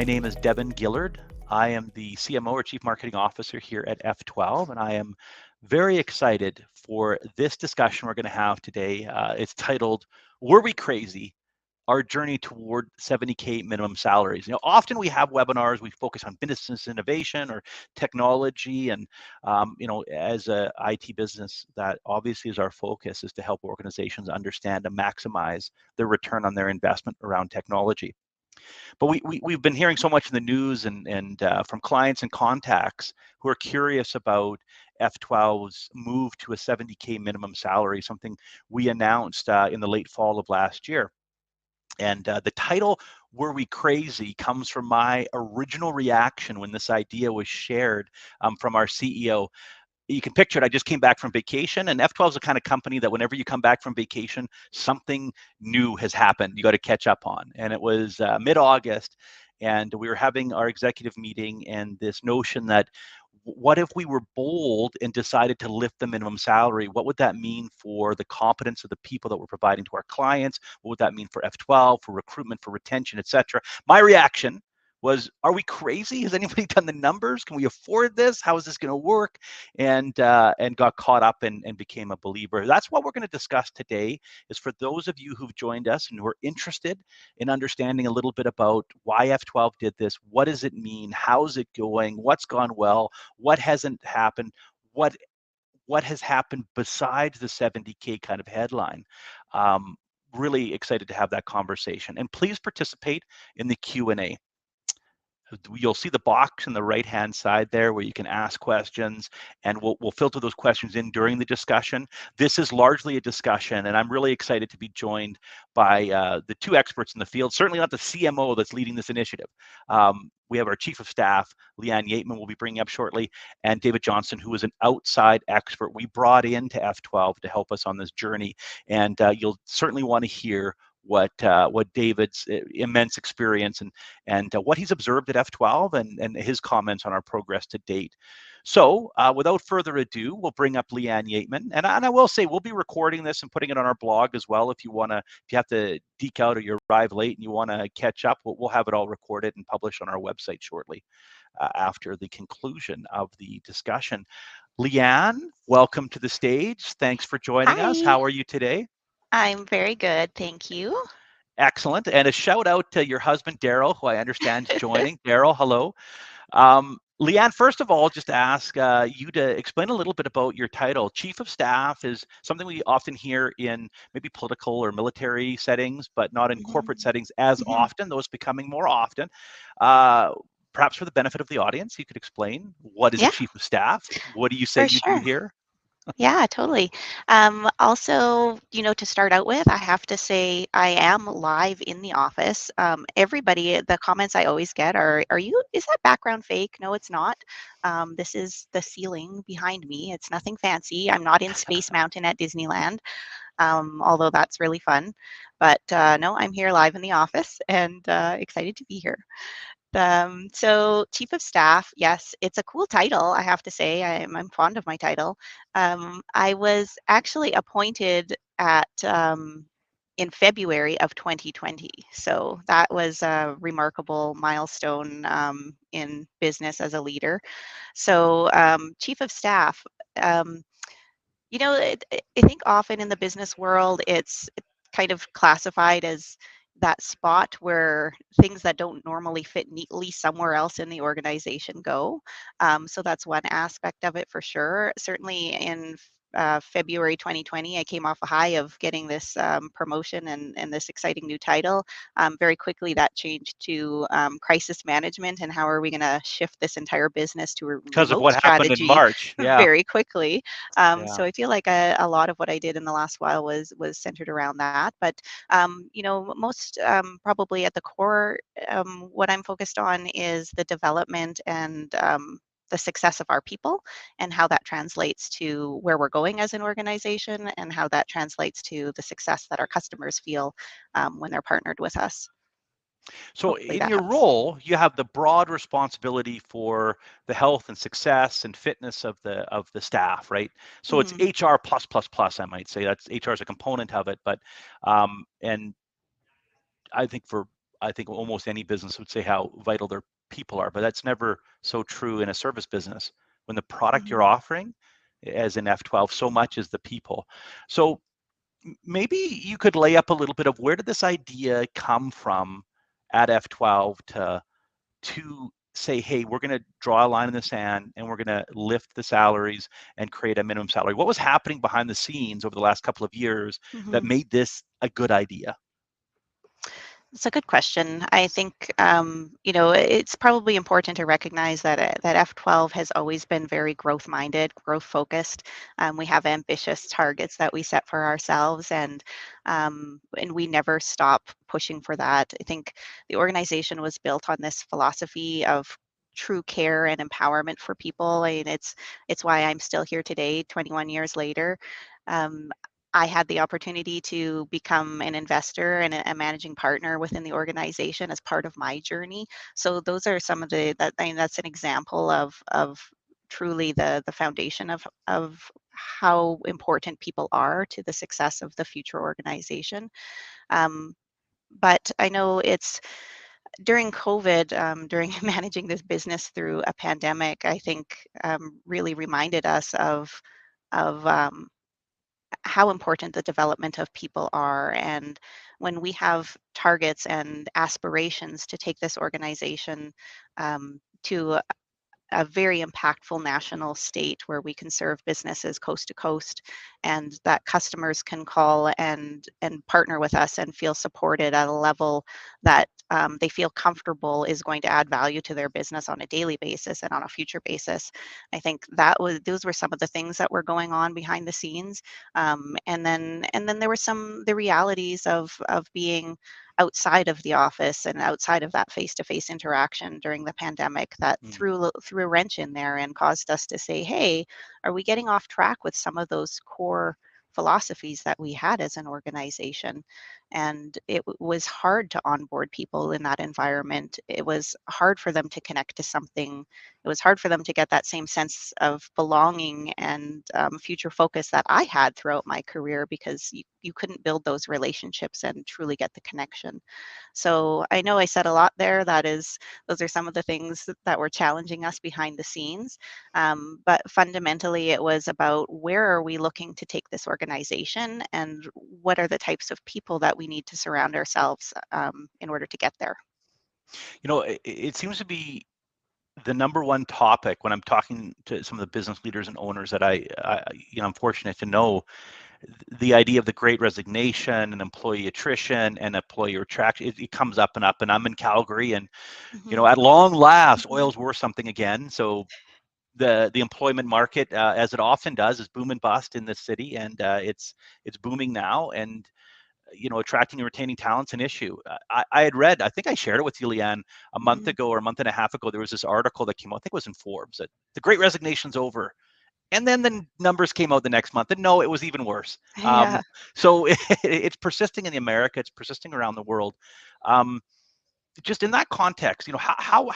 My name is Devon Gillard. I am the CMO or Chief Marketing Officer here at F12, and I am very excited for this discussion we're going to have today. It's titled, Were We Crazy? Our journey toward 70K minimum salaries. Often we have webinars, we focus on business innovation or technology, and as a IT business, that obviously is our focus, is to help organizations understand and maximize their return on their investment around technology. But we've been hearing so much in the news and from clients and contacts who are curious about F12's move to a 70K minimum salary, something we announced in the late fall of last year. And the title, Were We Crazy, comes from my original reaction when this idea was shared from our CEO. You can picture it. I just came back from vacation, and F12 is the kind of company that whenever you come back from vacation, something new has happened you got to catch up on. And it was mid-August, and we were having our executive meeting, and this notion that what if we were bold and decided to lift the minimum salary? What would that mean for the competence of the people that we're providing to our clients? What would that mean for F12, for recruitment, for retention, et cetera? My reaction was, are we crazy? Has anybody done the numbers? Can we afford this? How is this going to work? And got caught up and became a believer. That's what we're going to discuss today, is for those of you who've joined us and who are interested in understanding a little bit about why F12 did this. What does it mean? How's it going? What's gone well? What hasn't happened? What has happened besides the 70K kind of headline? Really excited to have that conversation. And please participate in the Q&A. You'll see the box on the right-hand side there where you can ask questions, and we'll filter those questions in during the discussion. This is largely a discussion, and I'm really excited to be joined by the two experts in the field, certainly not the CMO that's leading this initiative. We have our Chief of Staff, Leanne Yeatman, we'll be bringing up shortly, and David Johnston, who is an outside expert we brought into F12 to help us on this journey. And you'll certainly want to hear what David's immense experience and what he's observed at F12 and his comments on our progress to date. So without further ado, we'll bring up Leanne Yeatman, and I will say we'll be recording this and putting it on our blog as well. If you have to deke out or you arrive late and you want to catch up, we'll have it all recorded and published on our website shortly after the conclusion of the discussion. Leanne, welcome to the stage. Thanks for joining us. How are you today? I'm very good, thank you. Excellent. And a shout out to your husband, Daryl, who I understand is joining. Daryl, hello. Leanne, first of all, just ask you to explain a little bit about your title. Chief of Staff is something we often hear in maybe political or military settings, but not in corporate settings as often, those becoming more often. Perhaps for the benefit of the audience, you could explain, what is a Chief of Staff? What do you say you do here? Yeah, totally. Also, to start out with, I have to say I am live in the office. Everybody, the comments I always get is that background fake? No, it's not. This is the ceiling behind me. It's nothing fancy. I'm not in Space Mountain at Disneyland, although that's really fun. But no, I'm here live in the office and excited to be here. So Chief of Staff, yes, it's a cool title, I have to say. I'm fond of my title. I was actually appointed in February of 2020. So that was a remarkable milestone in business as a leader. So Chief of Staff, I think often in the business world, it's kind of classified as that spot where things that don't normally fit neatly somewhere else in the organization go. So that's one aspect of it for sure. Certainly in February 2020, I came off a high of getting this promotion and this exciting new title. Very quickly, that changed to crisis management and how are we going to shift this entire business to a because of remote what happened in strategy March. Yeah. very quickly. So I feel like a lot of what I did in the last while was centered around that. But most probably at the core, what I'm focused on is the development and the success of our people and how that translates to where we're going as an organization and how that translates to the success that our customers feel when they're partnered with us. So Hopefully in your helps. role, you have the broad responsibility for the health and success and fitness of the staff, right? So it's HR plus plus plus, I might say. That's HR is a component of it, but and I think for I think almost any business would say how vital their people are, but that's never so true in a service business. When the product you're Mhm. offering, as in F12, so much is the people. So maybe you could lay up a little bit of where did this idea come from at F12 to say, hey, we're going to draw a line in the sand and we're going to lift the salaries and create a minimum salary. What was happening behind the scenes over the last couple of years that Mhm. made this a good idea? It's a good question. I think it's probably important to recognize that F12 has always been very growth minded, growth focused. We have ambitious targets that we set for ourselves, and we never stop pushing for that. I think the organization was built on this philosophy of true care and empowerment for people, and it's why I'm still here today, 21 years later. Um, I had the opportunity to become an investor and a managing partner within the organization as part of my journey. So those are some of that's an example of truly the foundation of how important people are to the success of the future organization. Um, but I know it's during COVID, during managing this business through a pandemic, I think really reminded us of how important the development of people are. And when we have targets and aspirations to take this organization to a very impactful national state where we can serve businesses coast to coast, and that customers can call and partner with us and feel supported at a level that they feel comfortable is going to add value to their business on a daily basis and on a future basis. I think those were some of the things that were going on behind the scenes, and then there were the realities of being outside of the office and outside of that face-to-face interaction during the pandemic that Mm. threw a wrench in there and caused us to say, hey, are we getting off track with some of those core philosophies that we had as an organization? And was hard to onboard people in that environment. It was hard for them to connect to something. It was hard for them to get that same sense of belonging and future focus that I had throughout my career, because you couldn't build those relationships and truly get the connection. So I know I said a lot there. Those are some of the things that were challenging us behind the scenes. But fundamentally, it was about where are we looking to take this organization, and what are the types of people that we need to surround ourselves in order to get there. It seems to be the number one topic when I'm talking to some of the business leaders and owners that I'm fortunate to know. The idea of the great resignation and employee attrition and employee retraction, it comes up and up. And I'm in Calgary, and Hmm. at long last, Hmm. oil's worth something again. So the employment market, as it often does, is boom and bust in this city, and it's booming now. And attracting and retaining talent's an issue. I had read, I think I shared it with you, Leanne, a month Hmm. ago or a month and a half ago. There was this article that came out, I think it was in Forbes, that the Great Resignation's over. And then the numbers came out the next month, and no, it was even worse. Yeah. So it's persisting in America, it's persisting around the world. Um, just in that context, how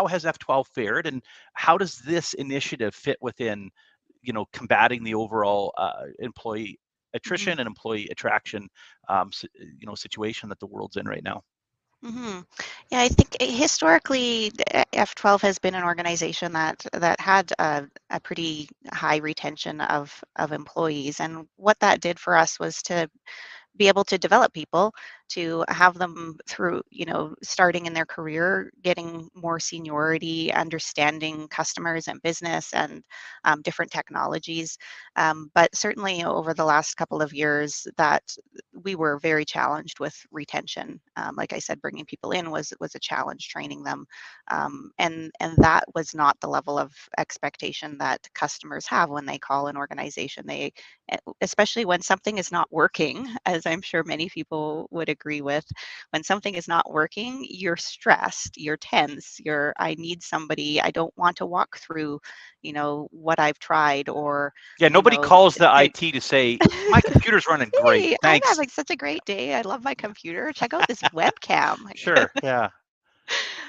has F12 fared, and how does this initiative fit within, combating the overall employee Hmm. attrition and employee attraction, situation that the world's in right now? Hmm. Yeah, I think historically, F12 has been an organization that had a pretty high retention of employees, and what that did for us was to be able to develop people, to have them through, starting in their career, getting more seniority, understanding customers and business and different technologies. But certainly over the last couple of years, that we were very challenged with retention. Like I said, bringing people in was a challenge, training them, and that was not the level of expectation that customers have when they call an organization. Especially when something is not working, as I'm sure many people would agree with, when something is not working, you're stressed, you're tense, I need somebody, I don't want to walk through, what I've tried, or, Yeah, you nobody know, calls the I, IT to say my computer's running great, hey, I'm thanks. having such a great day. I love my computer. Check out this webcam. Sure, yeah.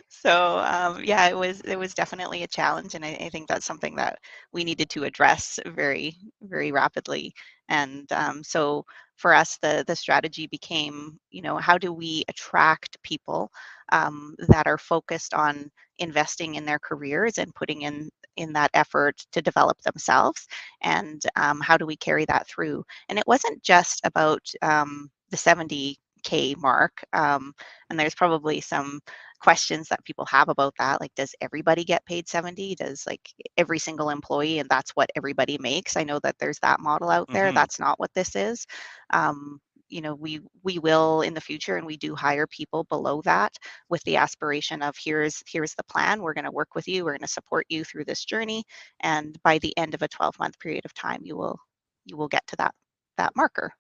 So yeah, it was definitely a challenge, and I think that's something that we needed to address very very rapidly. And so for us, the strategy became, how do we attract people that are focused on investing in their careers and putting in that effort to develop themselves, and how do we carry that through? And it wasn't just about the 70K mark, and there's probably some questions that people have about that, like, does everybody get paid 70? Does, like, every single employee, and that's what everybody makes? I know that there's that model out there. Hmm. That's not what this is. um, we will in the future, and we do hire people below that with the aspiration of, here's the plan, we're going to work with you, we're going to support you through this journey, and by the end of a 12-month period of time, you will get to that marker.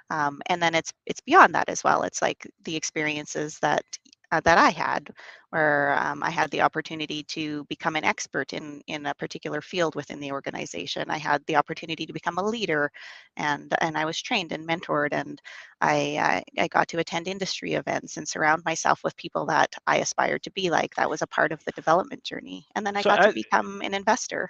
And then it's beyond that as well. It's like the experiences that I had, where I had the opportunity to become an expert in a particular field within the organization. I had the opportunity to become a leader, and I was trained and mentored, and I got to attend industry events and surround myself with people that I aspired to be like. That was a part of the development journey, and then I So got to become an investor.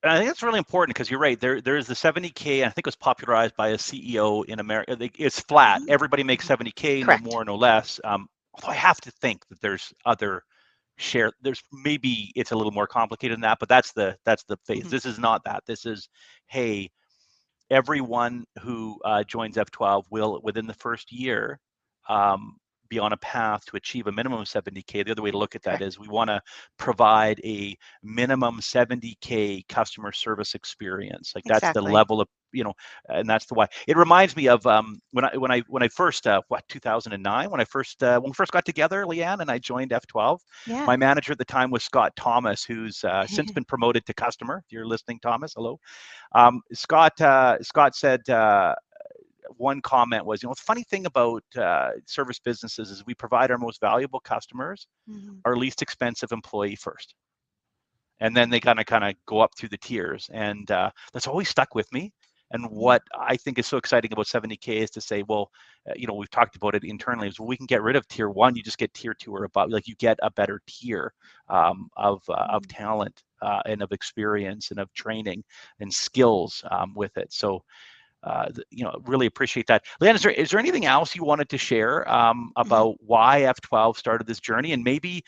I think that's really important because you're right. There's the 70K, and I think it was popularized by a CEO in America. It's flat. Hmm. Everybody makes Hmm. 70K, no Correct. more, no less. Although I have to think that there's other share. There's maybe it's a little more complicated than that, but that's the phase. Hmm. This is not that. This is, hey, everyone who joins F12 will, within the first year, um, be on a path to achieve a minimum of 70K. The other way to look at that Correct. is we want to provide a minimum 70K customer service experience. Like that's the Exactly. level of, and that's the why. It reminds me of when I first 2009 when we first got together, Leanne and I joined F12. Yeah. My manager at the time was Scott Thomas, who's since been promoted to customer. If you're listening, Thomas, hello. Scott said one comment was, the funny thing about service businesses is we provide our most valuable customers Hmm. our least expensive employee first, and then they kind of go up through the tiers, and that's always stuck with me. And Hmm. what I think is so exciting about 70K is to say, well, we've talked about it internally, is, well, we can get rid of tier one, you just get tier two or above. Like, you get a better tier of talent and of experience and of training and skills with it. So really appreciate that. Leanne, is there anything else you wanted to share Hmm. about why F12 started this journey, and maybe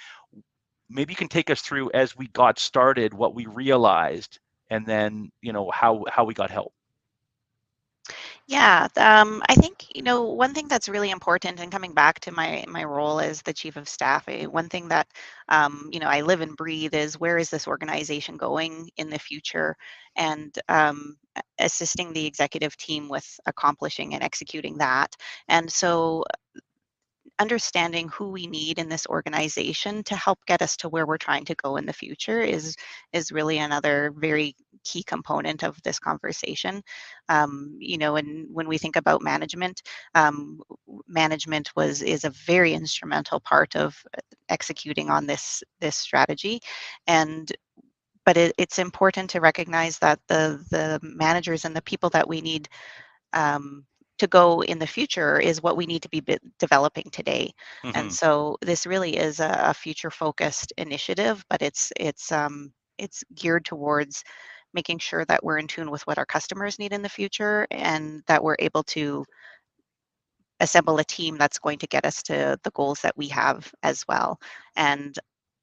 you can take us through, as we got started, what we realized, and then how we got help. Yeah, I think, one thing that's really important, and coming back to my role as the chief of staff, one thing that I live and breathe is, where is this organization going in the future, and assisting the executive team with accomplishing and executing that. And so, understanding who we need in this organization to help get us to where we're trying to go in the future is really another very key component of this conversation. And when we think about management, management is a very instrumental part of executing on this strategy. And but it's important to recognize that the managers and the people that we need um, to go in the future is what we need to be developing today. And Hmm. so this really is a future focused initiative, but it's geared towards making sure that we're in tune with what our customers need in the future, and that we're able to assemble a team that's going to get us to the goals that we have as well. And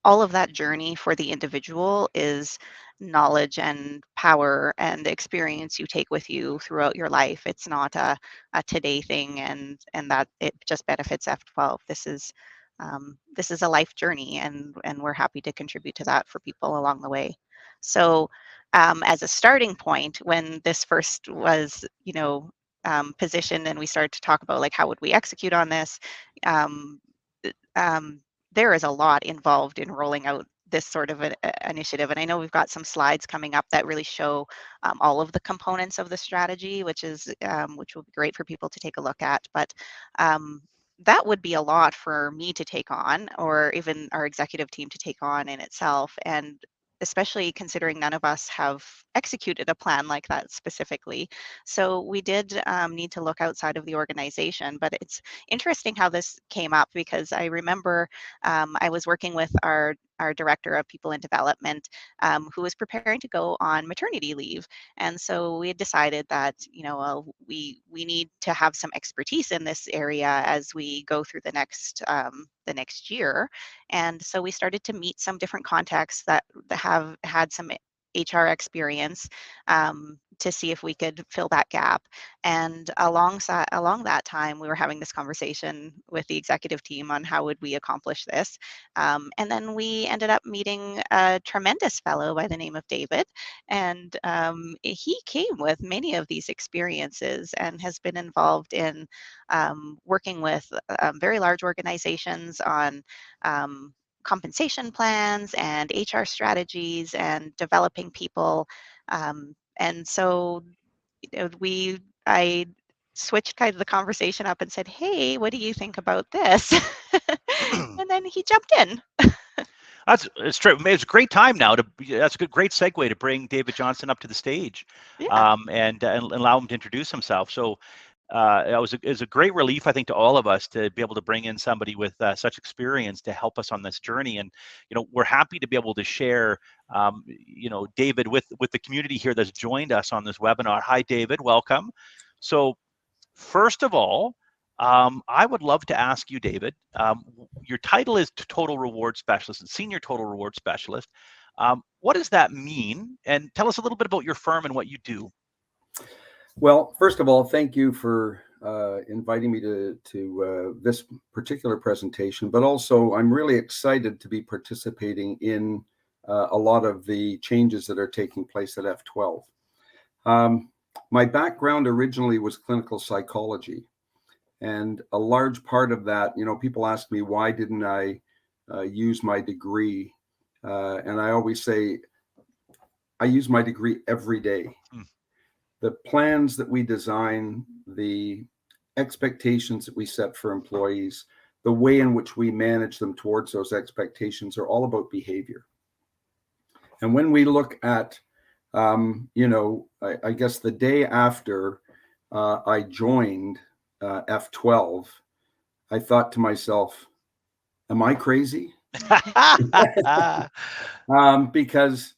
all of that journey for the individual is knowledge and power and experience you take with you throughout your life. It's not a today thing, and that it just benefits F12. This is a life journey, and we're happy to contribute to that for people along the way. So, as a starting point, when this first was, positioned, and we started to talk about, like, how would we execute on this, um, um, there is a lot involved in rolling out this sort of initiative. And I know we've got some slides coming up that really show all of the components of the strategy, which will be great for people to take a look at. But um, that would be a lot for me to take on, or even our executive team to take on in itself. And especially considering none of us have executed a plan like that specifically. So we did need to look outside of the organization. But it's interesting how this came up, because I remember I was working with our our director of people and development, who was preparing to go on maternity leave. And so we had decided that, we need to have some expertise in this area as we go through the next year. And so we started to meet some different contacts that have had some HR experience, to see if we could fill that gap. And along that time, we were having this conversation with the executive team on how would we accomplish this. And then we ended up meeting a tremendous fellow by the name of David, and he came with many of these experiences and has been involved in working with very large organizations on compensation plans and HR strategies and developing people. And so, I switched kind of the conversation up and said, "Hey, what do you think about this?" And then he jumped in. It's true. It's a great time now that's a great segue to bring David Johnston up to the stage, Yeah. and allow him to introduce himself. So it was a great relief, I think, to all of us to be able to bring in somebody with such experience to help us on this journey. And we're happy to be able to share, David with the community here that's joined us on this webinar. Hi, David. Welcome. So first of all, I would love to ask you, David, your title is Total Reward Specialist and Senior Total Reward Specialist. What does that mean? And tell us a little bit about your firm and what you do. Well, first of all, thank you for inviting me to this particular presentation, but also I'm really excited to be participating in a lot of the changes that are taking place at F12. My background originally was clinical psychology, and a large part of that, people ask me, why didn't I use my degree? And I always say, I use my degree every day. The plans that we design, the expectations that we set for employees, the way in which we manage them towards those expectations are all about behavior. And when we look at, I guess the day after I joined F12, I thought to myself, am I crazy? Because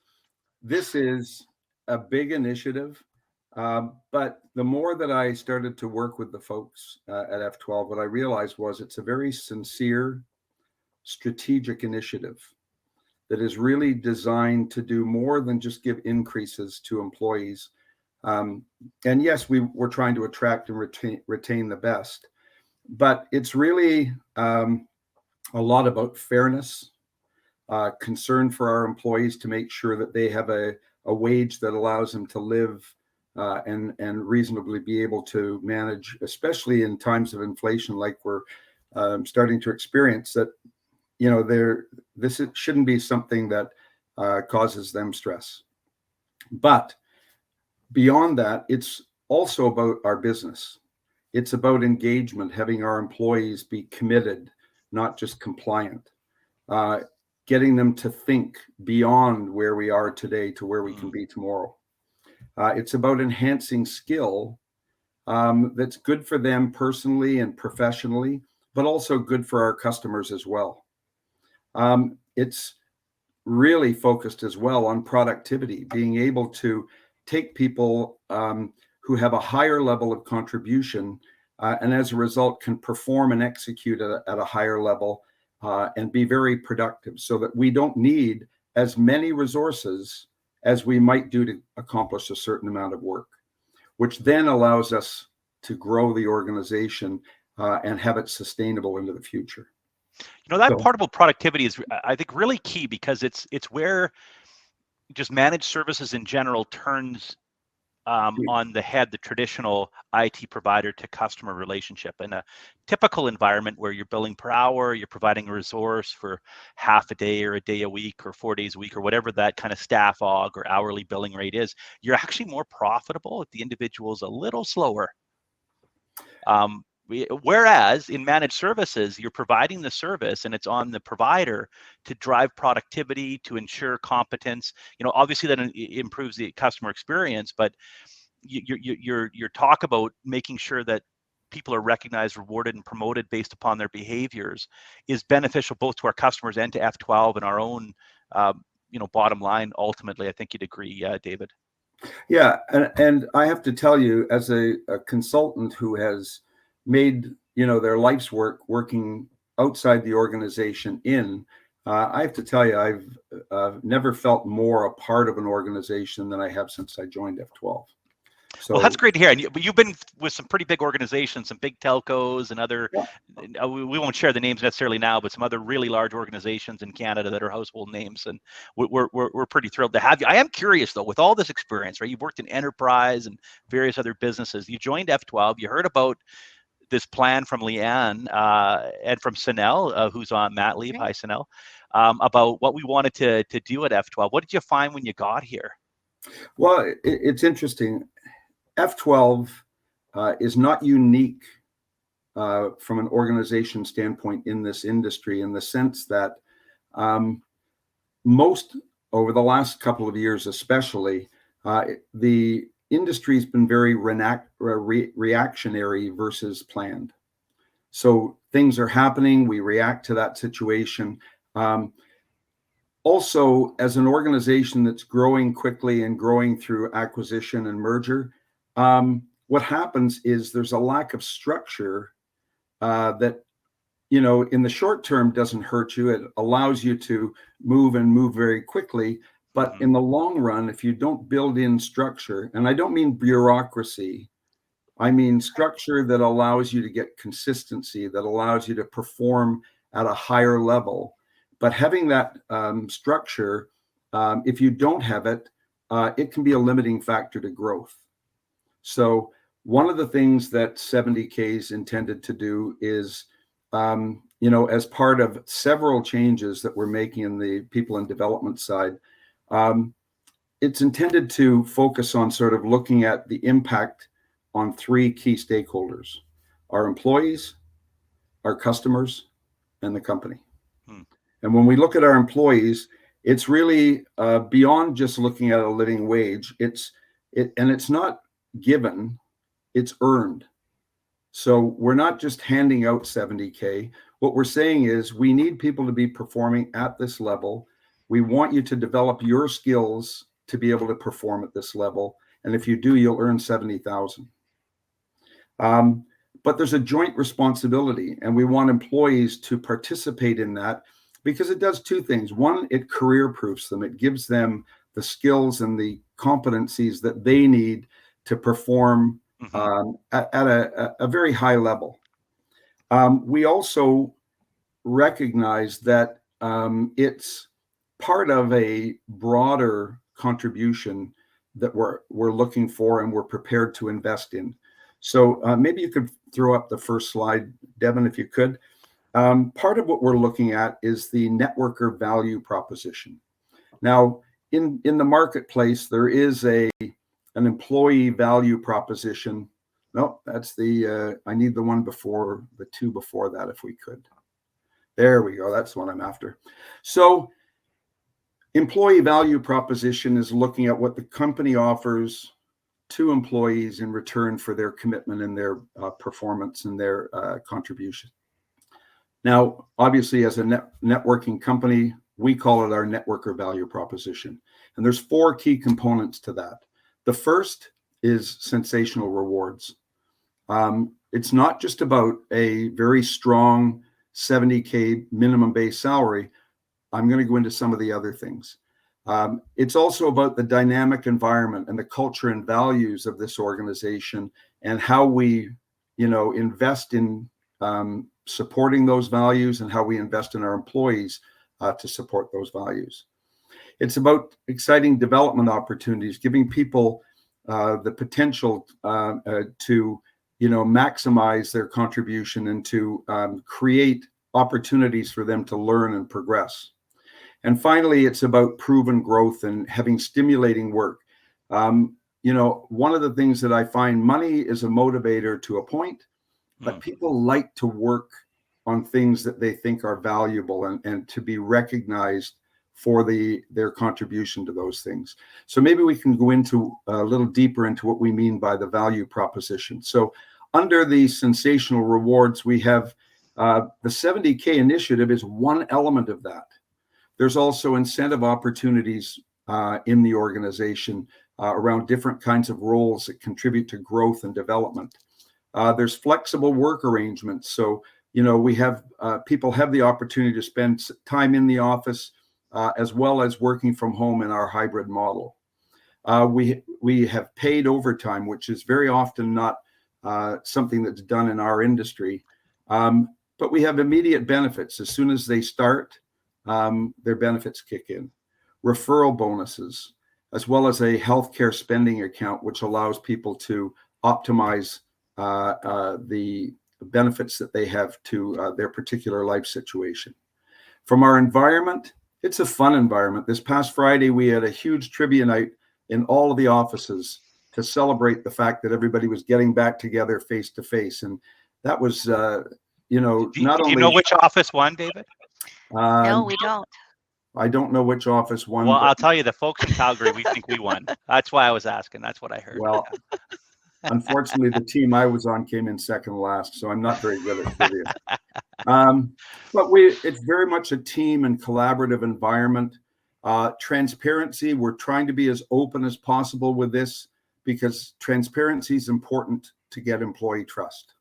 this is a big initiative. But the more that I started to work with the folks at F12, what I realized was it's a very sincere, strategic initiative that is really designed to do more than just give increases to employees. And yes, we're trying to attract and retain the best, but it's really a lot about fairness, concern for our employees to make sure that they have a wage that allows them to live and reasonably be able to manage, especially in times of inflation like we're starting to experience, that this shouldn't be something that causes them stress. But beyond that, it's also about our business. It's about engagement, having our employees be committed, not just compliant, getting them to think beyond where we are today to where we can be tomorrow. It's about enhancing skill that's good for them personally and professionally, but also good for our customers as well. It's really focused as well on productivity, being able to take people who have a higher level of contribution and as a result can perform and execute at a higher level and be very productive, so that we don't need as many resources as we might do to accomplish a certain amount of work, which then allows us to grow the organization and have it sustainable into the future. That part about productivity is, I think, really key, because it's where just managed services in general turns on the head the traditional IT provider to customer relationship. In a typical environment where you're billing per hour, you're providing a resource for half a day or a day a week or 4 days a week or whatever that kind of staff aug or hourly billing rate is, you're actually more profitable if the individual's a little slower. Whereas in managed services, you're providing the service and it's on the provider to drive productivity, to ensure competence. Obviously that improves the customer experience, but your talk about making sure that people are recognized, rewarded, and promoted based upon their behaviors is beneficial both to our customers and to F12 and our own, bottom line. Ultimately, I think you'd agree, David. Yeah, and I have to tell you, as a consultant who has made their life's work working outside the organization I have to tell you, I've never felt more a part of an organization than I have since I joined F12. So, well, that's great to hear. And you've been with some pretty big organizations, some big telcos and other, we won't share the names necessarily now, but some other really large organizations in Canada that are household names. And we're pretty thrilled to have you. I am curious, though, with all this experience, right? You've worked in enterprise and various other businesses. You joined F12. You heard about this plan from Leanne and from Sanel, who's on mat leave. Hi, Sanel. About what we wanted to do at F12. What did you find when you got here? Well, it's interesting. F12 is not unique from an organization standpoint in this industry, in the sense that most over the last couple of years, especially, the industry's been very reactionary versus planned. So things are happening, we react to that situation. Also, as an organization that's growing quickly and growing through acquisition and merger, what happens is there's a lack of structure that, in the short term doesn't hurt you. It allows you to move very quickly. But in the long run, if you don't build in structure, and I don't mean bureaucracy, I mean structure that allows you to get consistency, that allows you to perform at a higher level. But having that structure, if you don't have it, it can be a limiting factor to growth. So one of the things that 70K is intended to do is, as part of several changes that we're making in the people and development side, it's intended to focus on sort of looking at the impact on three key stakeholders: our employees, our customers, and the company. And when we look at our employees, it's really beyond just looking at a living wage. It's not given, it's earned. So we're not just handing out 70K. What we're saying is we need people to be performing at this level. We want you to develop your skills to be able to perform at this level. And if you do, you'll earn 70,000. But there's a joint responsibility, and we want employees to participate in that, because it does two things. One, it career proofs them. It gives them the skills and the competencies that they need to perform at a very high level. We also recognize that it's part of a broader contribution that we're looking for and we're prepared to invest in. So maybe you could throw up the first slide, Devon, if you could. Part of what we're looking at is the networker value proposition. Now, in the marketplace, there is an employee value proposition. No, that's I need the one before, the two before that, if we could. There we go. That's what I'm after. So employee value proposition is looking at what the company offers to employees in return for their commitment and their performance and their contribution. Now, obviously, as a networking company, we call it our networker value proposition. And there's four key components to that. The first is sensational rewards. It's not just about a very strong 70K minimum base salary. I'm going to go into some of the other things. It's also about the dynamic environment and the culture and values of this organization and how we, invest in supporting those values and how we invest in our employees to support those values. It's about exciting development opportunities, giving people the potential to, maximize their contribution and to create opportunities for them to learn and progress. And finally, it's about proven growth and having stimulating work. One of the things that I find, money is a motivator to a point, but people like to work on things that they think are valuable and to be recognized for their contribution to those things. So maybe we can go into a little deeper into what we mean by the value proposition. So under the sensational rewards, we have the 70K initiative is one element of that. There's also incentive opportunities in the organization around different kinds of roles that contribute to growth and development. There's flexible work arrangements. So, we have people have the opportunity to spend time in the office as well as working from home in our hybrid model. We have paid overtime, which is very often not something that's done in our industry. But we have immediate benefits. As soon as they start, their benefits kick in. Referral bonuses, as well as a healthcare spending account, which allows people to optimize the benefits that they have to their particular life situation. From our environment, it's a fun environment. This past Friday, we had a huge trivia night in all of the offices to celebrate the fact that everybody was getting back together face to face. And that was, not only. Do you know which office won, David? No, we don't. I don't know which office won. Well, I'll tell you, the folks in Calgary, we think we won. That's why I was asking. That's what I heard. Well, unfortunately, the team I was on came in second last, so I'm not very good at trivia. But it's very much a team and collaborative environment. Transparency, we're trying to be as open as possible with this because transparency is important to get employee trust.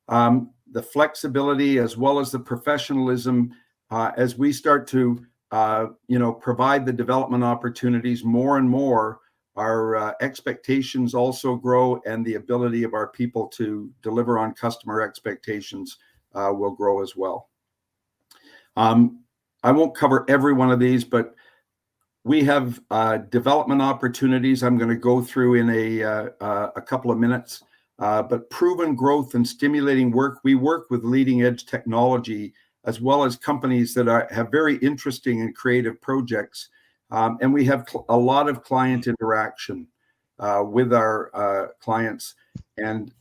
The flexibility as well as the professionalism, as we start to provide the development opportunities more and more, our expectations also grow, and the ability of our people to deliver on customer expectations will grow as well. I won't cover every one of these, but we have development opportunities I'm going to go through in a couple of minutes. But proven growth and stimulating work, we work with leading edge technology as well as companies that have very interesting and creative projects. And we have a lot of client interaction with our clients. And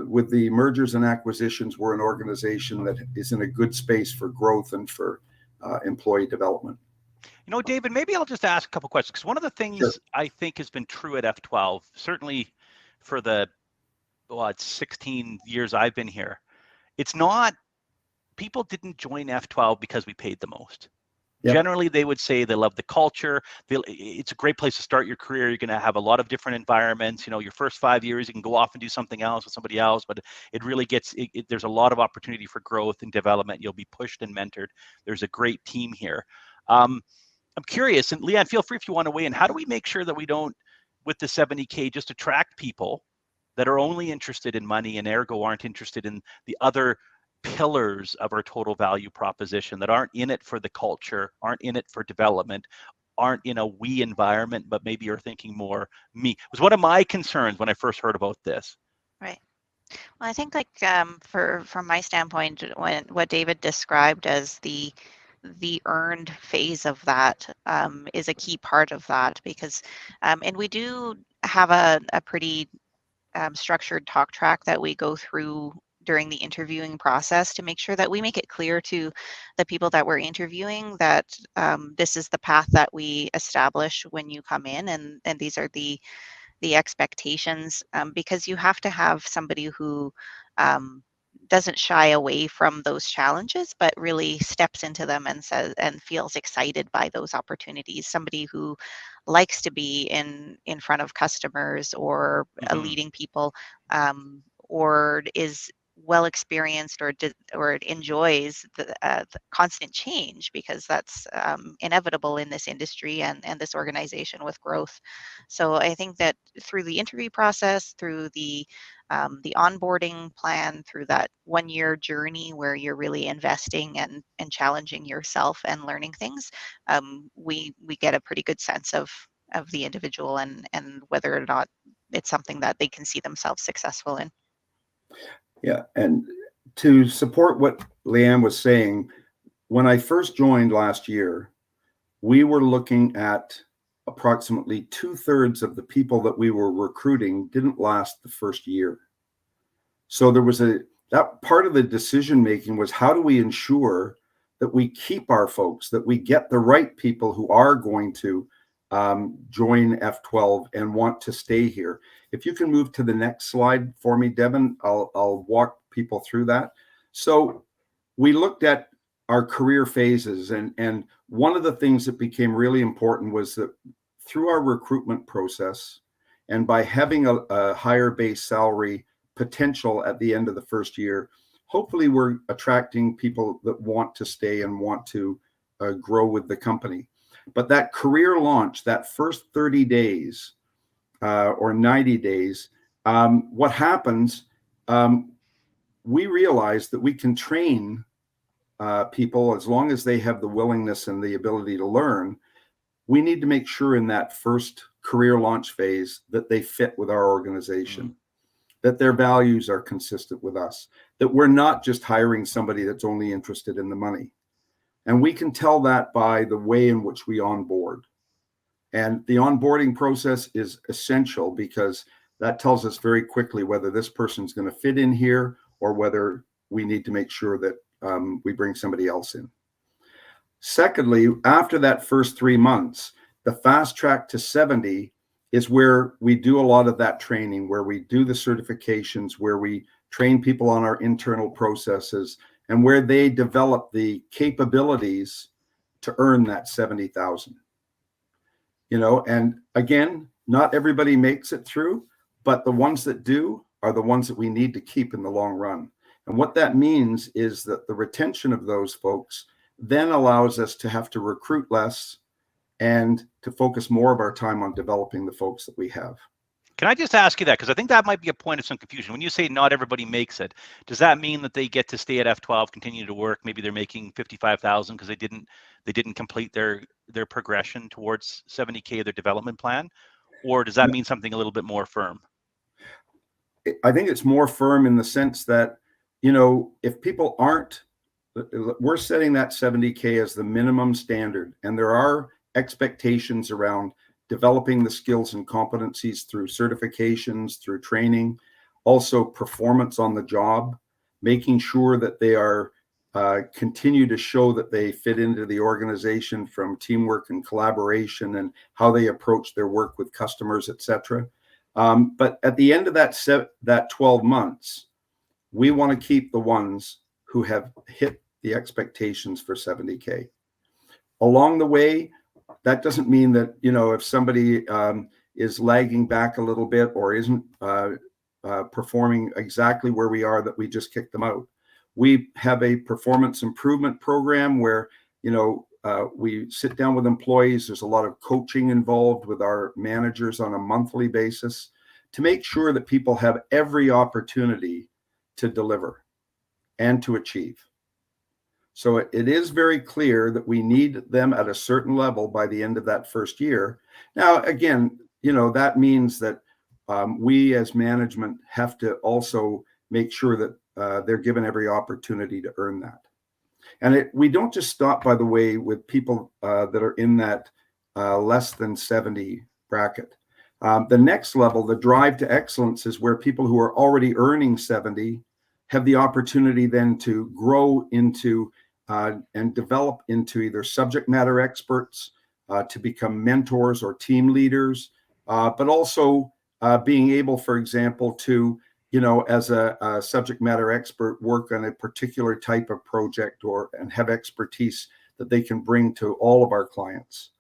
with the mergers and acquisitions, we're an organization that is in a good space for growth and for employee development. David, maybe I'll just ask a couple questions, because one of the things Sure. I think has been true at F12, certainly for the 16 years I've been here, it's not, people didn't join F12 because we paid the most. Yep. Generally, they would say they love the culture. It's a great place to start your career. You're going to have a lot of different environments. Your first 5 years, you can go off and do something else with somebody else, but it really gets, there's a lot of opportunity for growth and development. You'll be pushed and mentored. There's a great team here. I'm curious, and Leanne, feel free if you want to weigh in. How do we make sure that we don't, with the 70K, just attract people that are only interested in money and ergo aren't interested in the other pillars of our total value proposition, that aren't in it for the culture, aren't in it for development, aren't in a we environment, but maybe are thinking more me? It was one of my concerns when I first heard about this. Right. Well, I think from my standpoint, what David described as the earned phase of that is a key part of that, because and we do have a pretty structured talk track that we go through during the interviewing process to make sure that we make it clear to the people that we're interviewing that this is the path that we establish when you come in, and these are the expectations, because you have to have somebody who doesn't shy away from those challenges, but really steps into them and says and feels excited by those opportunities. Somebody who likes to be in front of customers or leading people, or is well experienced or enjoys the constant change, because that's inevitable in this industry and this organization with growth. So I think that through the interview process, through the onboarding plan, through that 1 year journey where you're really investing and challenging yourself and learning things, we get a pretty good sense of the individual and whether or not it's something that they can see themselves successful in. Yeah, and to support what Leanne was saying, when I first joined last year, we were looking at approximately 2/3 of the people that we were recruiting didn't last the first year. So there was that part of the decision making was, how do we ensure that we keep our folks, that we get the right people who are going to join F12 and want to stay here. If you can move to the next slide for me, Devon, I'll walk people through that. So we looked at our career phases, and one of the things that became really important was that through our recruitment process, and by having a higher base salary potential at the end of the first year, hopefully we're attracting people that want to stay and want to grow with the company. But that career launch, that first 30 days or 90 days, what happens, we realize that we can train people as long as they have the willingness and the ability to learn. We need to make sure in that first career launch phase that they fit with our organization, that their values are consistent with us, that we're not just hiring somebody that's only interested in the money. And we can tell that by the way in which we onboard. And the onboarding process is essential because that tells us very quickly whether this person's going to fit in here or whether we need to make sure that we bring somebody else in. Secondly, after that first 3 months, the fast track to 70 is where we do a lot of that training, where we do the certifications, where we train people on our internal processes, and where they develop the capabilities to earn that 70,000. You know, and again, not everybody makes it through, but the ones that do are the ones that we need to keep in the long run. And what that means is that the retention of those folks then allows us to have to recruit less and to focus more of our time on developing the folks that we have. Can I just ask you that? Because I think that might be a point of some confusion. When you say not everybody makes it, does that mean that they get to stay at F12, continue to work? Maybe they're making 55,000 because they didn't complete their progression towards 70K, their development plan? Or does that mean something a little bit more firm? I think it's more firm in the sense that, you know, if people aren't, we're setting that 70K as the minimum standard, and there are expectations around developing the skills and competencies through certifications, through training, also performance on the job, making sure that they are continue to show that they fit into the organization from teamwork and collaboration and how they approach their work with customers, etc. But at the end of that 12 months, we want to keep the ones who have hit the expectations for 70K. Along the way, that doesn't mean that, you know, if somebody is lagging back a little bit or isn't performing exactly where we are, that we just kick them out. We have a performance improvement program where, you know, we sit down with employees. There's a lot of coaching involved with our managers on a monthly basis to make sure that people have every opportunity to deliver and to achieve. So it is very clear that we need them at a certain level by the end of that first year. Now, again, you know, that means that we as management have to also make sure that they're given every opportunity to earn that. And we don't just stop, by the way, with people that are in that less than 70 bracket. The next level, the drive to excellence, is where people who are already earning 70 have the opportunity then to grow into and develop into either subject matter experts, to become mentors or team leaders, but also being able, for example, to, you know, as a subject matter expert, work on a particular type of project and have expertise that they can bring to all of our clients.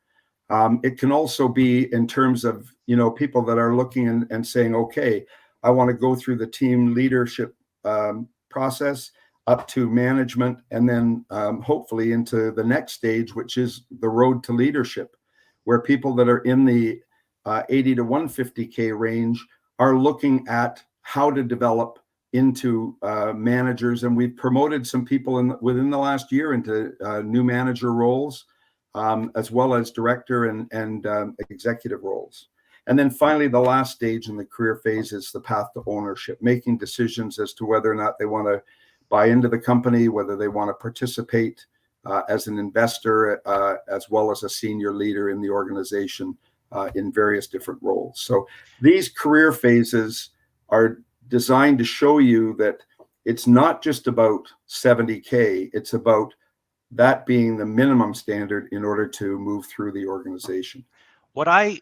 It can also be in terms of, you know, people that are looking and saying, okay, I want to go through the team leadership process up to management, and then hopefully into the next stage, which is the road to leadership, where people that are in the 80 to 150K range are looking at how to develop into managers. And we've promoted some people within the last year into new manager roles, as well as director and executive roles. And then finally, the last stage in the career phase is the path to ownership, making decisions as to whether or not they want to buy into the company, whether they want to participate as an investor, as well as a senior leader in the organization in various different roles. So these career phases are designed to show you that it's not just about 70K, it's about that being the minimum standard in order to move through the organization. What I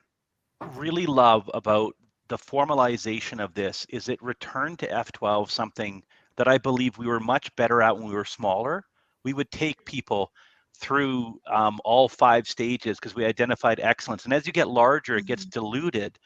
really love about the formalization of this is it returned to F12 something that I believe we were much better at when we were smaller. We would take people through all 5 stages because we identified excellence. And as you get larger, it gets diluted.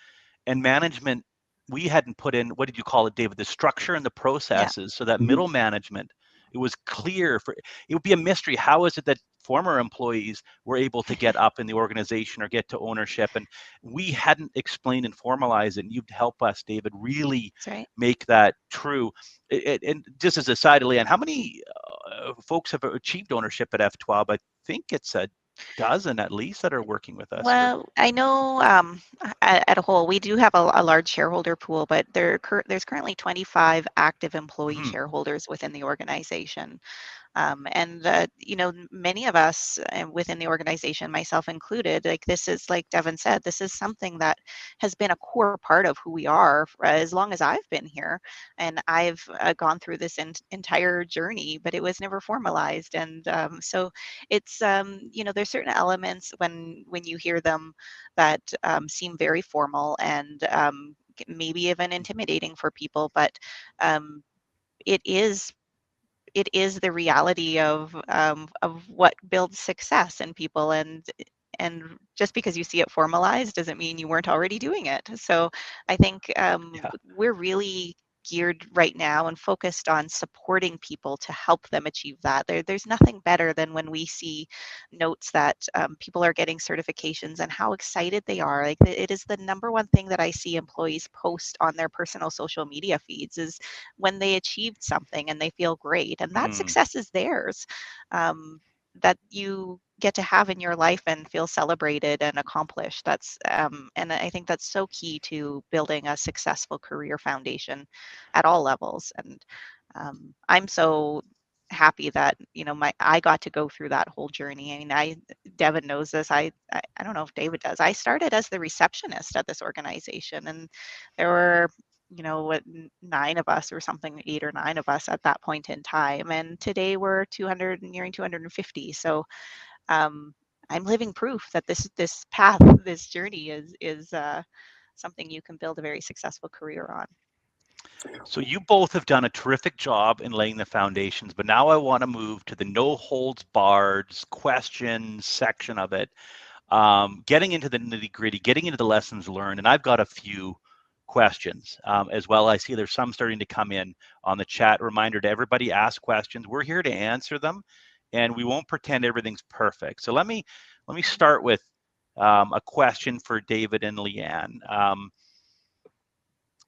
And management, we hadn't put in, what did you call it, David, the structure and the processes, so that middle management, it was clear for, it would be a mystery. How is it that former employees were able to get up in the organization or get to ownership? And we hadn't explained and formalized it. And you'd help us, David, really make that true. And just as a side, Leanne, how many folks have achieved ownership at F12? I think it's a dozen at least that are working with us. Well, I know at a whole, we do have a large shareholder pool, but there's currently 25 active employee shareholders within the organization. And many of us within the organization, myself included, like this is, like Devon said, this is something that has been a core part of who we are for as long as I've been here. And I've gone through this entire journey, but it was never formalized. And so it's, there's certain elements when you hear them that seem very formal and maybe even intimidating for people, but it is the reality of what builds success in people, and just because you see it formalized doesn't mean you weren't already doing it. So I think we're really geared right now and focused on supporting people to help them achieve that. There's nothing better than when we see notes that people are getting certifications and how excited they are. Like it is the number one thing that I see employees post on their personal social media feeds is when they achieved something and they feel great, and that success is theirs. That you get to have in your life and feel celebrated and accomplished. That's and I think that's so key to building a successful career foundation at all levels. And I'm so happy that I got to go through that whole journey. I mean, Devon knows this. I don't know if David does. I started as the receptionist at this organization, and there were 9 of us or something, 8 or 9 of us at that point in time, and today we're 200, nearing 250. So I'm living proof that this path, this journey is something you can build a very successful career on. So you both have done a terrific job in laying the foundations, but now I want to move to the no holds barred question section of it, getting into the nitty gritty, getting into the lessons learned. And I've got a few questions as well. I see there's some starting to come in on the chat. Reminder to everybody, ask questions. We're here to answer them, and we won't pretend everything's perfect. So let me start with a question for David and Leanne.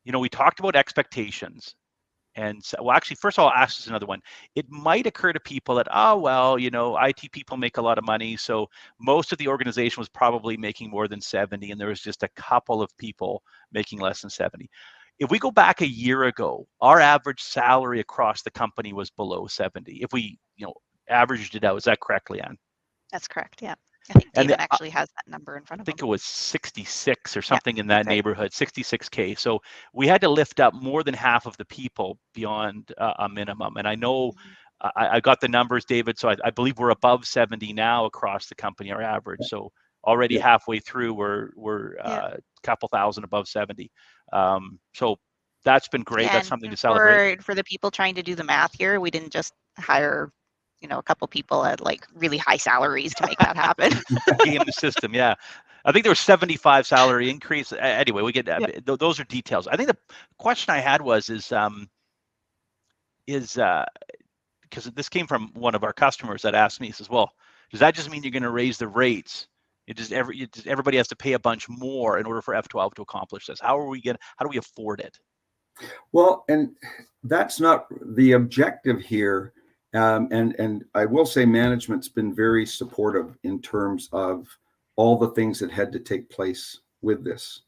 We talked about expectations. And so, well, actually, first of all, I'll ask this another one. It might occur to people that, IT people make a lot of money. So most of the organization was probably making more than 70, and there was just a couple of people making less than 70. If we go back a year ago, our average salary across the company was below 70. If we, averaged it out, is that correct, Leanne? That's correct, yeah. I think David actually has that number in front of him. I think it was 66 or something in that neighborhood, 66K. So we had to lift up more than half of the people beyond a minimum. And I know I got the numbers, David, so I believe we're above 70 now across the company, our average. So already halfway through, we're a couple thousand above 70. So that's been great. Yeah, that's something to celebrate. For the people trying to do the math here, we didn't just hire a couple people at like really high salaries to make that happen. Game the system, yeah. I think there was 75 salary increase. Anyway, we get those are details. I think the question I had was because this came from one of our customers that asked me, he says, well, does that just mean you're going to raise the rates? Everybody has to pay a bunch more in order for F12 to accomplish this. How do we afford it? Well, and that's not the objective here. And I will say management's been very supportive in terms of all the things that had to take place with this,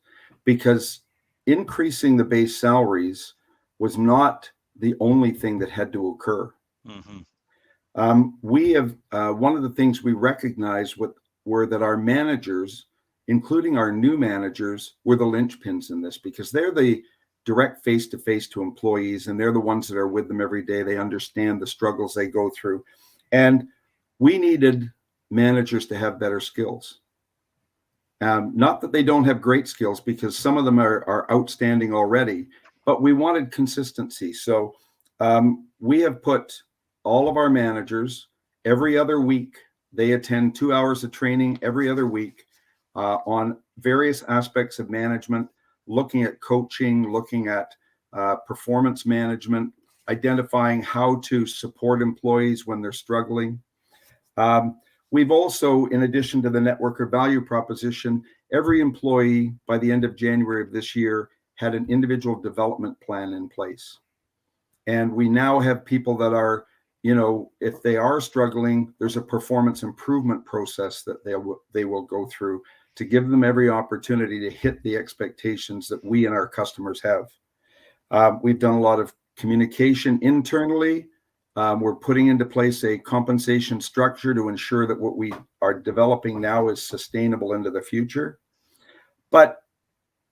because increasing the base salaries was not the only thing that had to occur. We have one of the things we recognized were that our managers, including our new managers, were the linchpins in this, because they're the direct face-to-face to employees, and they're the ones that are with them every day. They understand the struggles they go through. And we needed managers to have better skills. Not that they don't have great skills, because some of them are outstanding already, but we wanted consistency. So we have put all of our managers every other week. They attend 2 hours of training every other week on various aspects of management, looking at coaching, looking at performance management, identifying how to support employees when they're struggling. We've also, in addition to the networker value proposition, every employee by the end of January of this year had an individual development plan in place. And we now have people that are, if they are struggling, there's a performance improvement process that they will go through to give them every opportunity to hit the expectations that we and our customers have. We've done a lot of communication internally. We're putting into place a compensation structure to ensure that what we are developing now is sustainable into the future. But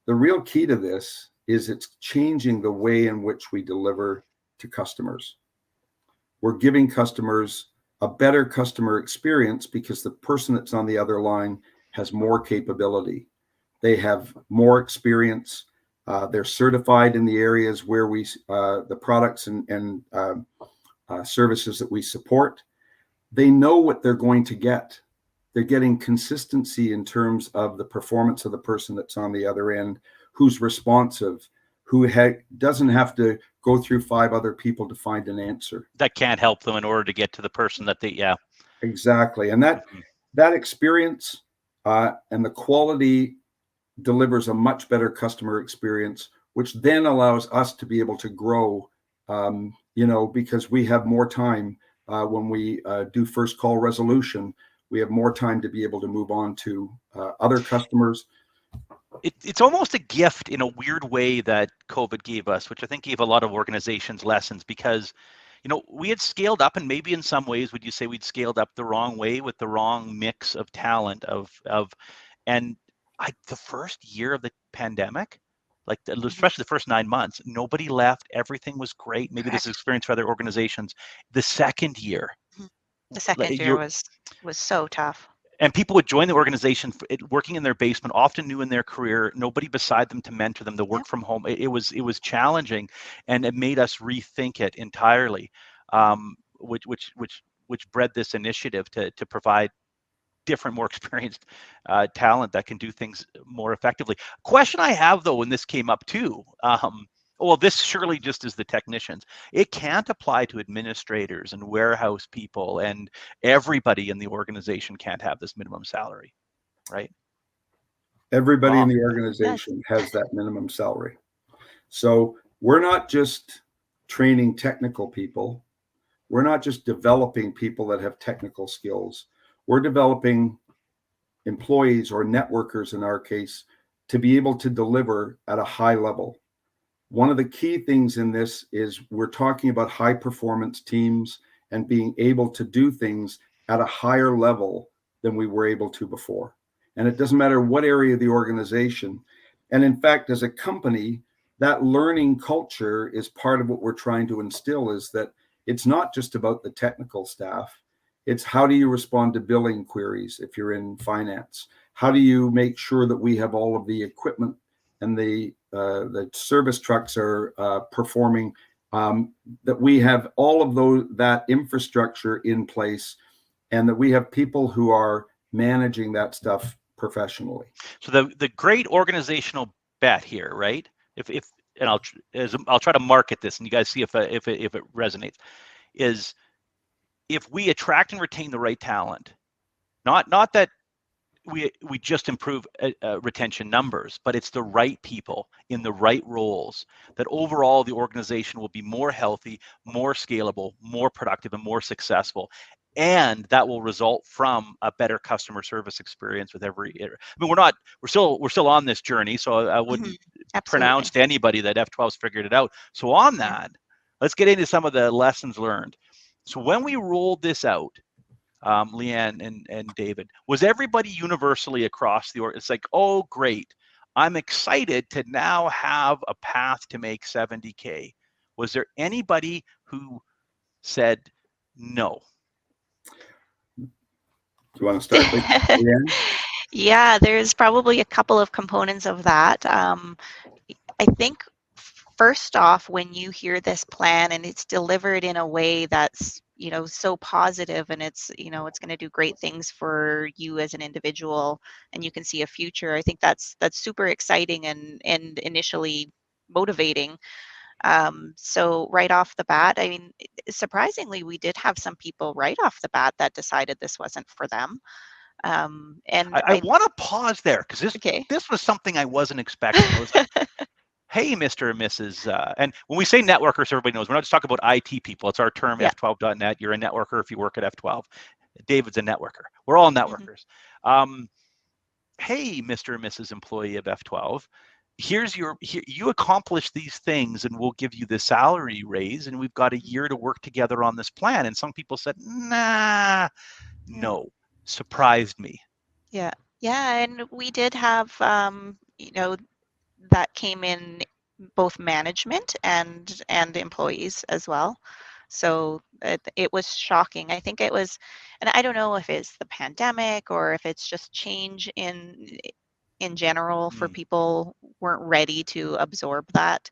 the real key to this is it's changing the way in which we deliver to customers. We're giving customers a better customer experience because the person that's on the other line has more capability. They have more experience. They're certified in the areas where the products and services that we support. They know what they're going to get. They're getting consistency in terms of the performance of the person that's on the other end, who's responsive, who doesn't have to go through 5 other people to find an answer. That can't help them in order to get to the person that they, yeah. Exactly. And that experience and the quality delivers a much better customer experience, which then allows us to be able to grow, because we have more time when we do first call resolution. We have more time to be able to move on to other customers. It's almost a gift in a weird way that COVID gave us, which I think gave a lot of organizations lessons, because we had scaled up, and maybe in some ways, would you say we'd scaled up the wrong way with the wrong mix of talent and the first year of the pandemic, especially the first 9 months, nobody left. Everything was great. Maybe this is experience for other organizations. The second year, was so tough. And people would join the organization working in their basement, often new in their career, nobody beside them to mentor them, to work from home. It was challenging, and it made us rethink it entirely, which bred this initiative to provide different, more experienced talent that can do things more effectively. Question I have, though, when this came up too, well, this surely just is the technicians. It can't apply to administrators and warehouse people, and everybody in the organization can't have this minimum salary, right? Everybody in the organization has that minimum salary. So we're not just training technical people. We're not just developing people that have technical skills. We're developing employees, or networkers in our case, to be able to deliver at a high level. One of the key things in this is we're talking about high performance teams and being able to do things at a higher level than we were able to before. And it doesn't matter what area of the organization. And in fact, as a company, that learning culture is part of what we're trying to instill, is that it's not just about the technical staff. It's how do you respond to billing queries if you're in finance? How do you make sure that we have all of the equipment and the service trucks are performing, that we have all of that infrastructure in place, and that we have people who are managing that stuff professionally. So the great organizational bet here, right? And I'll try to market this, and you guys see if it resonates, is if we attract and retain the right talent, not that we just improve retention numbers, but it's the right people in the right roles, that overall the organization will be more healthy, more scalable, more productive, and more successful. And that will result from a better customer service experience with every. I mean, we're still on this journey, so I wouldn't pronounce to anybody that F12's figured it out. So on that, let's get into some of the lessons learned. So when we rolled this out, Leanne and David, was everybody universally across the org? It's like, oh, great, I'm excited to now have a path to make 70K. Was there anybody who said no? Do you want to start with Leanne? Yeah, there's probably a couple of components of that. I think first off, when you hear this plan and it's delivered in a way that's, so positive, and it's going to do great things for you as an individual, and you can see a future, I think that's super exciting and initially motivating. So right off the bat, I mean, surprisingly, we did have some people right off the bat that decided this wasn't for them. And I want to pause there because okay. this was something I wasn't expecting. It was like, hey, Mr. and Mrs. And when we say networkers, everybody knows we're not just talking about IT people. It's our term, Yeah. F12.net. You're a networker if you work at F12. David's a networker. We're all networkers. Hey, Mr. and Mrs. Employee of F12, you accomplished these things and we'll give you the salary raise, and we've got a year to work together on this plan. And some people said, nah, no. Surprised me. Yeah. Yeah. And we did have, that came in both management and employees as well. So it was shocking. I think it was, and I don't know if it's the pandemic or if it's just change in general for people weren't ready to absorb that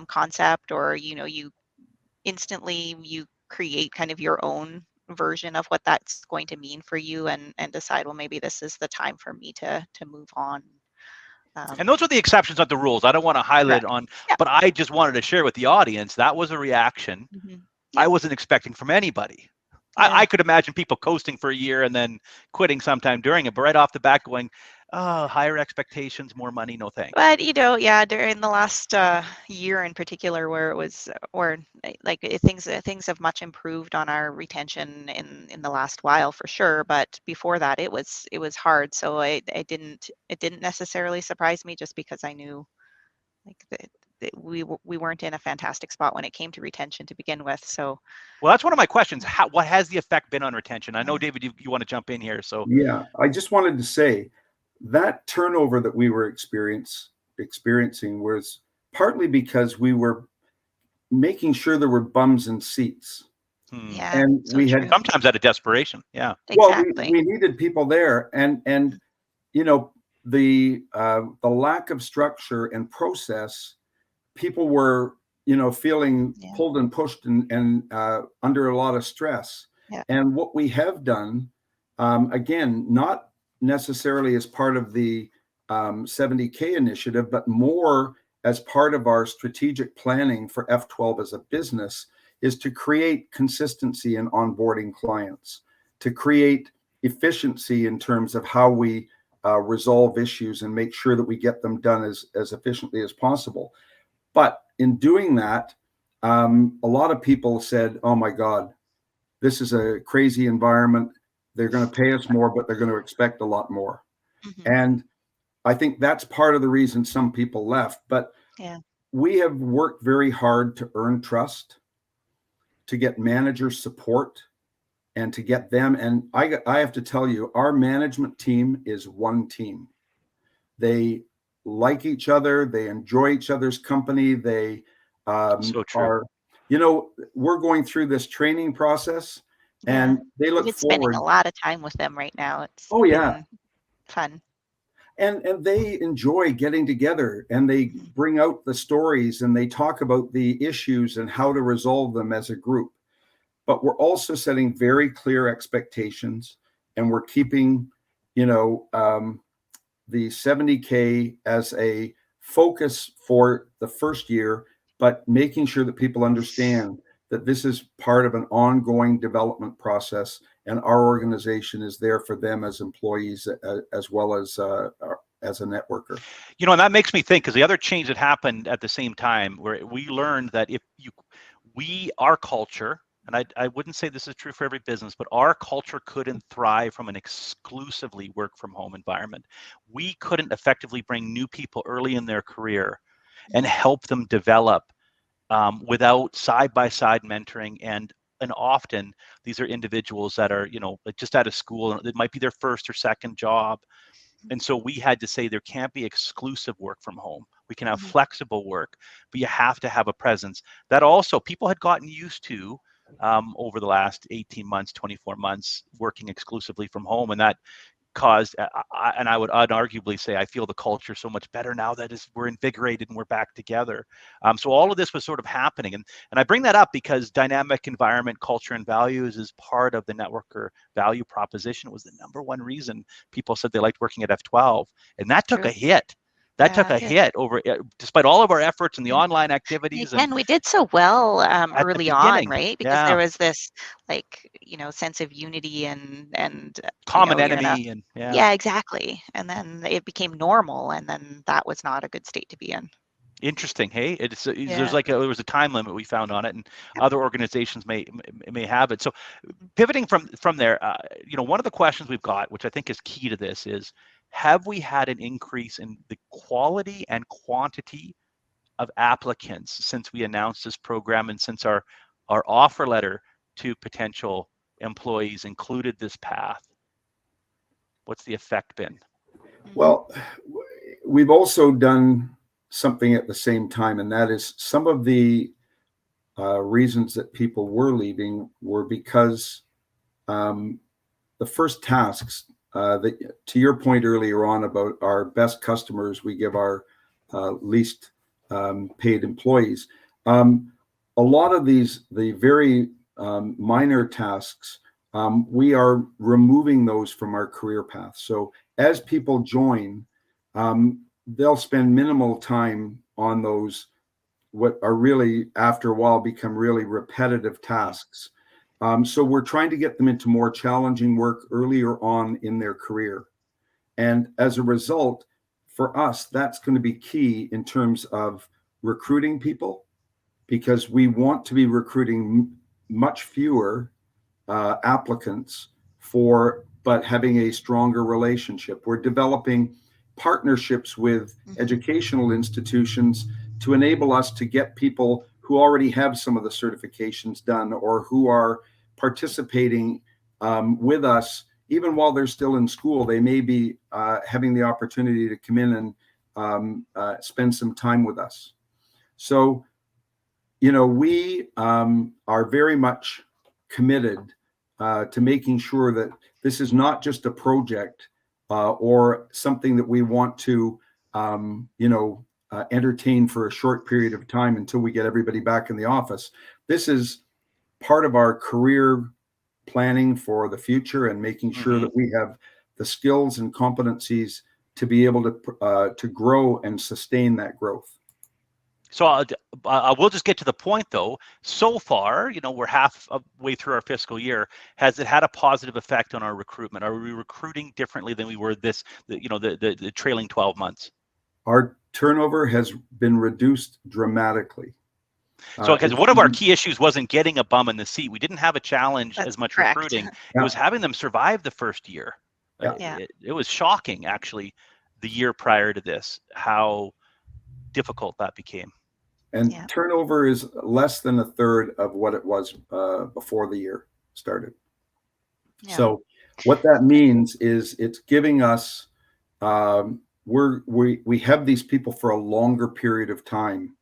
concept, or you instantly you create kind of your own version of what that's going to mean for you, and decide, well, maybe this is the time for me to move on. And those are the exceptions, not the rules. I don't want to highlight Correct. on, Yeah. but I just wanted to share with the audience that was a reaction Yeah. I wasn't expecting from anybody. Yeah. I could imagine people coasting for a year and then quitting sometime during it, but right off the bat going, oh, higher expectations, more money, no thanks. But yeah, during the last year in particular, where it was, or like things have much improved on our retention in the last while for sure. But before that, it was hard. So it didn't necessarily surprise me, just because I knew like that we weren't in a fantastic spot when it came to retention to begin with. So well, that's one of my questions. What has the effect been on retention? I know, David, you want to jump in here. So yeah, I just wanted to say that turnover that we were experiencing was partly because we were making sure there were bums in seats. yeah, And so we true. had sometimes out of desperation. Yeah. well, Exactly. we needed people there, and you know the lack of structure and process, people were feeling Yeah. pulled and pushed and under a lot of stress. Yeah. And what we have done, again, not necessarily as part of the 70K initiative, but more as part of our strategic planning for F12 as a business, is to create consistency in onboarding clients, to create efficiency in terms of how we resolve issues and make sure that we get them done as efficiently as possible. But in doing that, a lot of people said, oh my God, this is a crazy environment. They're going to pay us more, but they're going to expect a lot more. And I think that's part of the reason some people left. But Yeah. we have worked very hard to earn trust, to get manager support, and to get them. And I have to tell you, our management team is one team. They like each other. They enjoy each other's company. They So true. we're going through this training process, Yeah. and they We've look been spending forward. a lot of time with them right now. It's Oh yeah, been fun. and they enjoy getting together, and they bring out the stories, and they talk about the issues and how to resolve them as a group. But we're also setting very clear expectations, and we're keeping, the 70K as a focus for the first year, but making sure that people understand that this is part of an ongoing development process, and our organization is there for them as employees as well as a networker. And that makes me think, because the other change that happened at the same time, where we learned that our culture, and I wouldn't say this is true for every business, but our culture couldn't thrive from an exclusively work from home environment. We couldn't effectively bring new people early in their career and help them develop without side-by-side mentoring. And often these are individuals that are, like just out of school, and it might be their first or second job. And so we had to say there can't be exclusive work from home. We can have flexible work, but you have to have a presence. That also people had gotten used to over the last 18 months, 24 months, working exclusively from home. And that caused, and I would unarguably say, I feel the culture so much better now that we're invigorated and we're back together. So all of this was sort of happening. And I bring that up because dynamic environment, culture, and values is part of the networker value proposition. It was the number one reason people said they liked working at F12. And that took True. a hit. That took Yeah, a it did. hit over, despite all of our efforts and the online activities. And Again, we did so well at the early on, beginning, right? Because yeah, there was this, like, sense of unity and common you're in a, enemy, and yeah. yeah, exactly. And then it became normal, and then that was not a good state to be in. Interesting. Hey, Yeah. there's there was a time limit we found on it, and Yep. other organizations may have it. So pivoting from there, one of the questions we've got, which I think is key to this, is have we had an increase in the quality and quantity of applicants since we announced this program, and since our offer letter to potential employees included this path? What's the effect been? Well, we've also done something at the same time, and that is some of the reasons that people were leaving were because the first tasks, to your point earlier on about our best customers, we give our least paid employees. A lot of the very minor tasks, we are removing those from our career path. So as people join, they'll spend minimal time on those, what are really, after a while, become really repetitive tasks. So we're trying to get them into more challenging work earlier on in their career. And as a result, for us, that's going to be key in terms of recruiting people, because we want to be recruiting much fewer applicants but having a stronger relationship. We're developing partnerships with educational institutions to enable us to get people who already have some of the certifications done, or who are participating with us even while they're still in school. They may be having the opportunity to come in and spend some time with us. So, we are very much committed to making sure that this is not just a project or something that we want to, entertain for a short period of time until we get everybody back in the office. This is part of our career planning for the future, and making sure that we have the skills and competencies to be able to grow and sustain that growth. So I will just get to the point, though. So far, we're halfway through our fiscal year. Has it had a positive effect on our recruitment? Are we recruiting differently than we were the trailing 12 months? Our turnover has been reduced dramatically. So, because one of our key issues wasn't getting a bum in the seat. We didn't have a challenge as much correct. recruiting. It was having them survive the first year. Yeah. It was shocking, actually, the year prior to this, how difficult that became. And turnover is less than a third of what it was before the year started. Yeah. So what that means is it's giving us, we have these people for a longer period of time.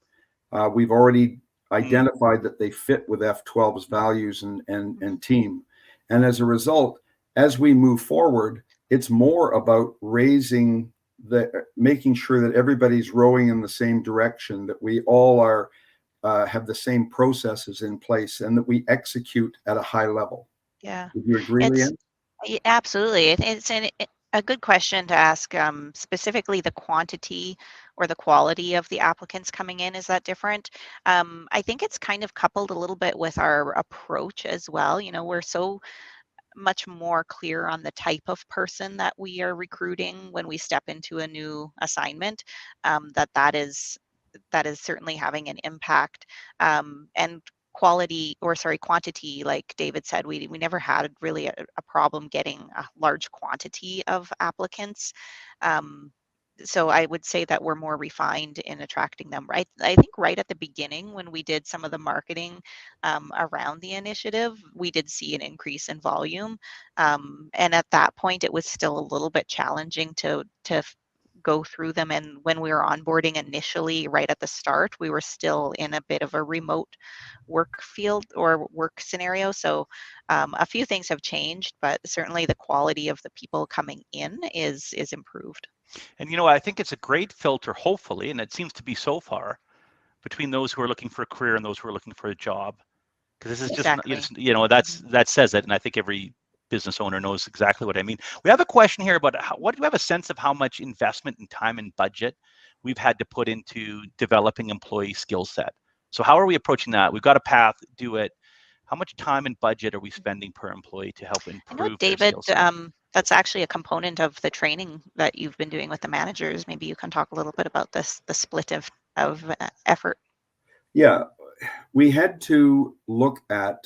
We've already identified that they fit with F12's values and team. And as a result, as we move forward, it's more about making sure that everybody's rowing in the same direction, that we all are have the same processes in place, and that we execute at a high level. Yeah. Would you agree, Leanne? Absolutely. It's a good question to ask. Specifically, the quantity or the quality of the applicants coming in, is that different? I think it's kind of coupled a little bit with our approach as well. We're so much more clear on the type of person that we are recruiting when we step into a new assignment, that is certainly having an impact. And quantity, like David said, we never had really a problem getting a large quantity of applicants. So I would say that we're more refined in attracting them. Right, I think right at the beginning, when we did some of the marketing around the initiative, we did see an increase in volume, and at that point, it was still a little bit challenging to go through them. And when we were onboarding initially, right at the start, we were still in a bit of a remote work field or work scenario. So a few things have changed, but certainly the quality of the people coming in is improved. And I think it's a great filter, hopefully, and it seems to be so far, between those who are looking for a career and those who are looking for a job. Because this is Exactly. that says it, and I think every business owner knows exactly what I mean. We have a question here about what do you have a sense of how much investment and time and budget we've had to put into developing employee skill set? So how are we approaching that? We've got a path, do it. How much time and budget are we spending per employee to help I know, improve their David, skill set? that's actually a component of the training that you've been doing with the managers. Maybe you can talk a little bit about this, the split of effort. Yeah, we had to look at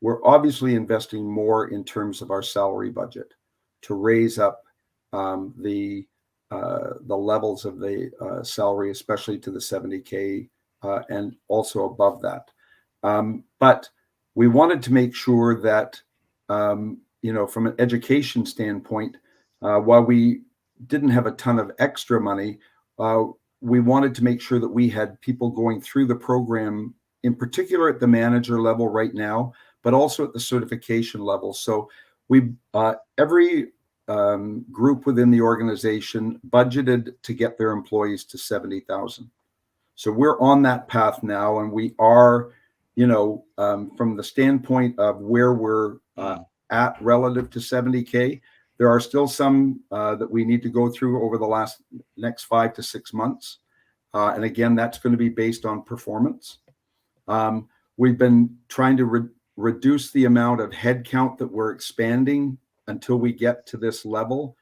we're obviously investing more in terms of our salary budget to raise up the levels of the salary, especially to the 70K and also above that. But we wanted to make sure that, from an education standpoint, while we didn't have a ton of extra money, we wanted to make sure that we had people going through the program, in particular at the manager level right now, but also at the certification level. So we every group within the organization budgeted to get their employees to 70,000. So we're on that path now, and we are, from the standpoint of where we're at relative to 70K. There are still some that we need to go through over the next 5 to 6 months. And again, that's going to be based on performance. We've been trying to reduce the amount of headcount that we're expanding until we get to this level,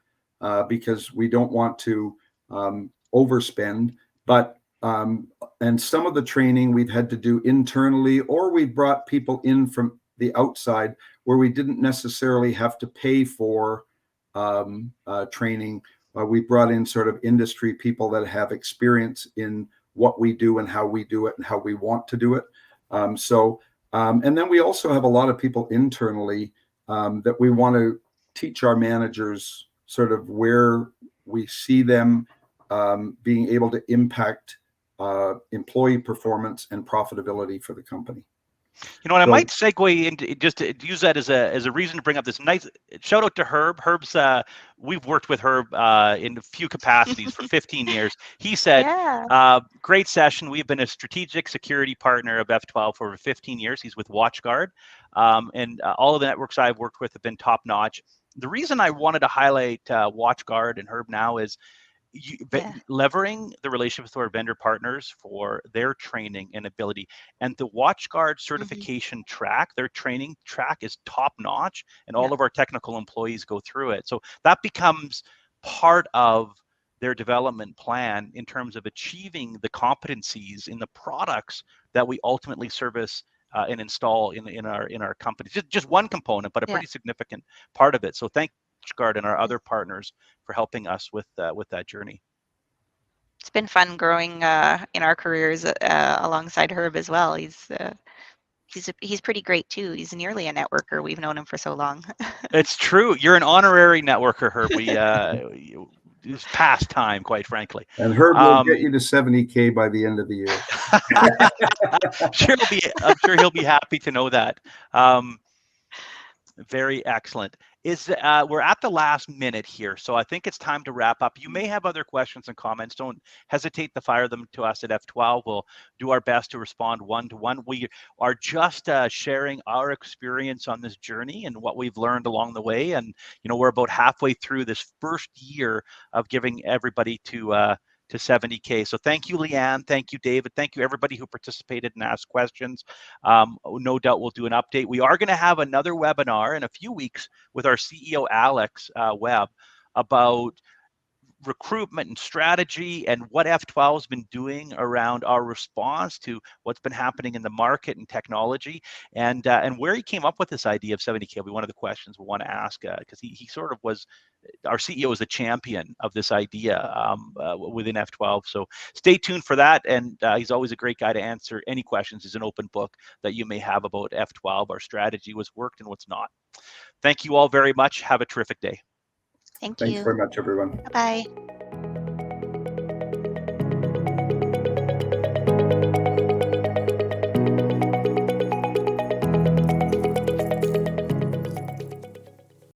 because we don't want to overspend. But and some of the training we've had to do internally, or we brought people in from the outside where we didn't necessarily have to pay for training. We brought in sort of industry people that have experience in what we do and how we do it and how we want to do it. And then we also have a lot of people internally that we want to teach our managers sort of where we see them being able to impact employee performance and profitability for the company. And I might segue into just to use that as a reason to bring up this nice shout out to Herb. Herb's we've worked with Herb in a few capacities for 15 years. He said, great session. We've been a strategic security partner of F12 for over 15 years. He's with WatchGuard. And all of the networks I've worked with have been top notch. The reason I wanted to highlight WatchGuard and Herb now is leveraging the relationship with our vendor partners for their training and ability. And the WatchGuard certification track, their training track is top notch, and all of our technical employees go through it. So that becomes part of their development plan in terms of achieving the competencies in the products that we ultimately service and install in our company. Just one component, but a pretty significant part of it. So thank WatchGuard and our other partners for helping us with that journey. It's been fun growing in our careers alongside Herb as well. He's pretty great too. He's nearly a networker. We've known him for so long. It's true. You're an honorary networker, Herb. It's past time, quite frankly. And Herb will get you to 70K by the end of the year. I'm sure he'll be happy to know that. Very excellent. We're at the last minute here, so I think it's time to wrap up. You may have other questions and comments. Don't hesitate to fire them to us at F12. We'll do our best to respond one-to-one. We are just sharing our experience on this journey and what we've learned along the way. And we're about halfway through this first year of giving everybody to 70K. So thank you, Leanne. Thank you, David. Thank you, everybody who participated and asked questions. No doubt we'll do an update. We are going to have another webinar in a few weeks with our CEO, Alex Webb, about recruitment and strategy and what F12 has been doing around our response to what's been happening in the market and technology, and where he came up with this idea of 70K. Will be one of the questions we want to ask, because he sort of was, our CEO is a champion of this idea within F12. So stay tuned for that. And he's always a great guy to answer any questions. He's an open book that you may have about F12, our strategy, what's worked and what's not. Thank you all very much. Have a terrific day. Thank Thanks you. very much, everyone. Bye-bye.